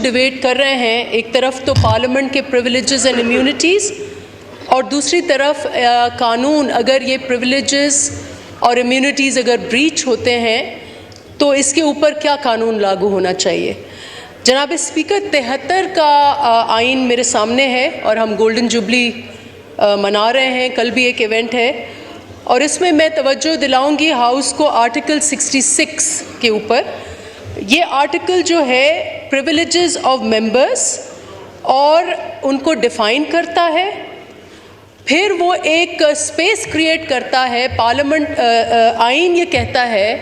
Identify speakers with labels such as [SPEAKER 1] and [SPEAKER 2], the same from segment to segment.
[SPEAKER 1] Debate कर रहे हैं, एक तरफ तो पार्लियामेंट के प्रिविलेजेस एंड इम्यूनिटीज़ और दूसरी तरफ कानून, अगर ये प्रिविलेजेस और इम्यूनिटीज़ अगर ब्रीच होते हैं तो इसके ऊपर क्या कानून लागू होना चाहिए। जनाब स्पीकर, 73 का आइन मेरे सामने है और हम गोल्डन जुबली मना रहे हैं, कल भी एक इवेंट है और इसमें मैं तवज्जो दिलाऊंगी हाउस को आर्टिकल 66 के ऊपर। ये आर्टिकल जो है प्रिविलेजेस ऑफ मेंबर्स और उनको डिफ़ाइन करता है, फिर वो एक स्पेस क्रिएट करता है। पार्लियामेंट आइन ये कहता है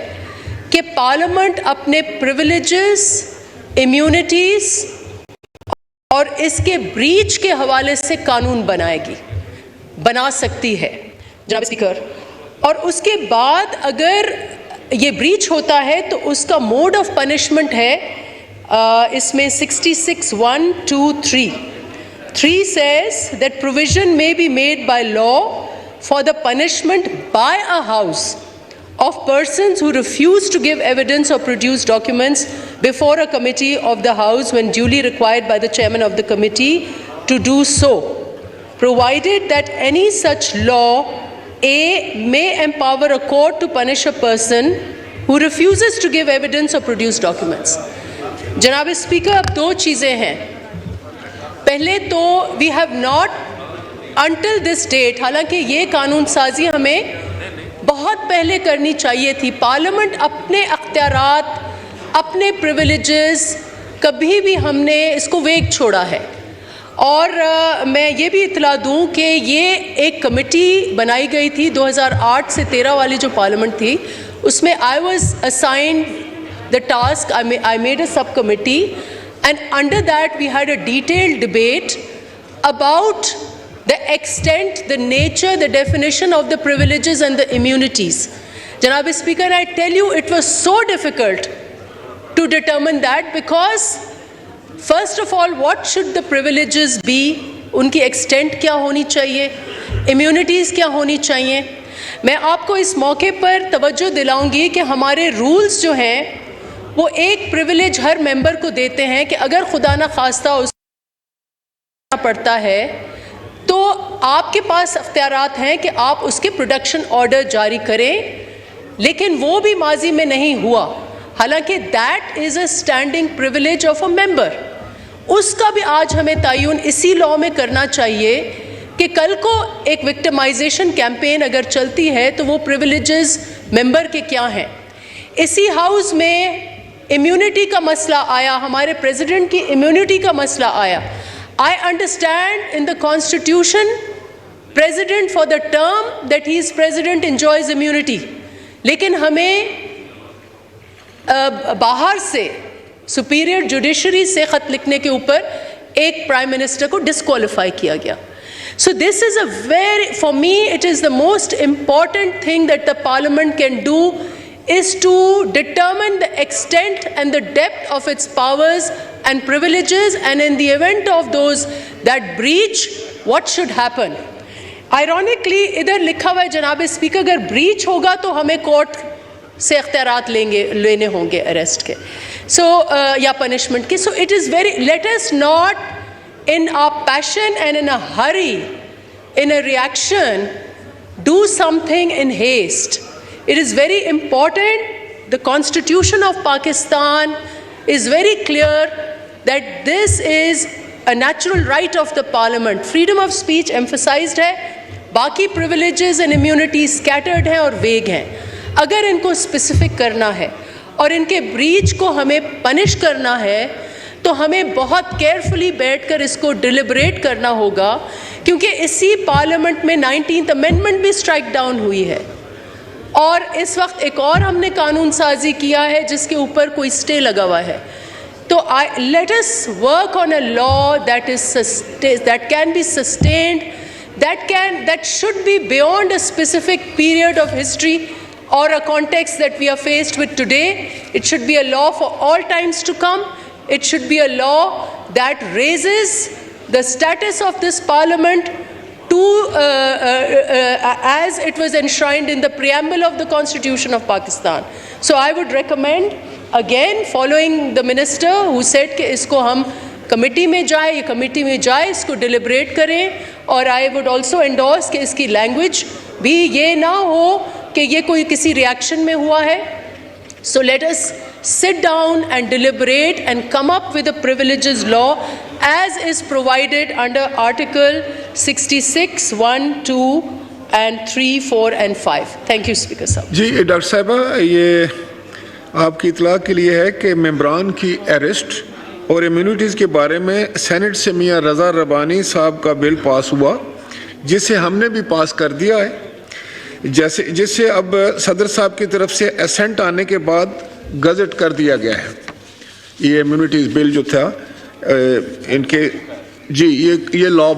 [SPEAKER 1] कि पार्लियामेंट अपने प्रिविलेजेस, इम्यूनिटीज़ और इसके ब्रीच के हवाले से कानून बना सकती है जनाब स्पीकर। और उसके बाद अगर ये ब्रीच होता है तो उसका मोड ऑफ पनिशमेंट है इसमें 66(1), 2, 3 says that provision may be made by law for the punishment by a house of persons who refuse to give evidence or produce documents before a committee of the House when duly required by the chairman of the committee to do so, provided that any such law may empower a court to punish a person who refuses to give evidence or produce documents. जनाब speaker, अब दो चीज़ें हैं। पहले तो we have not until this date, हालांकि ये कानून साजी हमें बहुत पहले करनी चाहिए थी। पार्लियामेंट अपने अख्तियारात, अपने प्रिविलेजेस कभी भी हमने इसको वेग छोड़ा है। और मैं ये भी इतला दूं कि ये एक कमेटी बनाई गई थी 2008 से 13 वाली जो पार्लियामेंट थी, उसमें I was assigned the task, I made a sub committee and under that we had a detailed debate about the extent, the nature, the definition of the privileges and the immunities. Janab Speaker, I tell you, it was so difficult to determine that because, first of all, what should the privileges be? उनकी extent क्या होनी चाहिए? Immunities क्या होनी चाहिए? मैं आपको इस मौके पर तवज्जो दिलाऊंगी कि हमारे rules जो हैं वो एक privilege हर member को देते हैं कि अगर खुदा ना खास्ता उसको पड़ता है तो आपके पास अख्तियारात हैं कि आप उसके प्रोडक्शन ऑर्डर जारी करें, लेकिन वो भी माजी में नहीं हुआ। हालांकि that is a standing privilege of a member, उसका भी आज हमें तयन इसी लॉ में करना चाहिए कि कल को एक विक्टिमाइजेशन कैंपेन अगर चलती है तो वो प्रिविलेजेस मेंबर के क्या हैं। इसी हाउस में इम्यूनिटी का मसला आया, हमारे प्रेसिडेंट की इम्यूनिटी का मसला आया। I understand in the Constitution, President for the term that he is President enjoys immunity, लेकिन हमें बाहर से सुपीरियर जुडिशरी से ख़त लिखने के ऊपर एक प्राइम मिनिस्टर को डिस्क्वालीफाई किया गया। So this is a very, for me it is the most important thing that the Parliament can do is to determine the extent and the depth of its powers and privileges, and in the event of those that breach, what should happen. Ironically, इधर लिखा हुआ है जनाब speaker, अगर breach होगा तो हमें court से अख्तियारात लेने होंगे अरेस्ट के, या पनिशमेंट के। So it is very, let us not in our passion and in a hurry, in a reaction, do something in haste. It is very important. The Constitution of Pakistan is very clear that this is a natural right of the Parliament. Freedom of speech emphasized है, बाकी privileges and immunities scattered हैं और vague हैं। अगर इनको specific करना है और इनके breach को हमें punish करना है तो हमें बहुत carefully बैठकर इसको deliberate करना होगा, क्योंकि इसी पार्लियामेंट में 19th Amendment भी strike down हुई है और इस वक्त एक और हमने कानून साजी किया है जिसके ऊपर कोई स्टे लगा हुआ है। तो let us work on a law that can be sustained, that should be beyond a specific period of history or a context that we are faced with today. It should be a law for all times to come. It should be a law that raises the status of this parliament to as it was enshrined in the preamble of the Constitution of Pakistan. So I would recommend again following the minister who said कि इसको हम committee में जाए, ये committee में जाए, इसको डिलिब्रेट करें, और आई वुड ऑल्सो एंडोर्स कि इसकी लैंग्वेज भी ये ना हो कि ये कोई किसी रिएक्शन में हुआ है. So let us sit down and deliberate and come up with a privileges law as is provided under Article 66, 1, 2 and 3, 4 and 5. Thank you, Speaker Sahab.
[SPEAKER 2] जी डॉक्टर साहिबा, ये आपकी इतला के लिए है कि मेंबरान की अरेस्ट और इम्यूनिटीज़ के बारे में सेनेट से मियां रज़ा रबानी साहब का बिल पास हुआ, जिसे हमने भी पास कर दिया है, जिससे अब सदर साहब की तरफ से असेंट आने के बाद गजट कर दिया गया है. ये इम्यूनिटीज़ बिल जो था इनके जी ये लॉ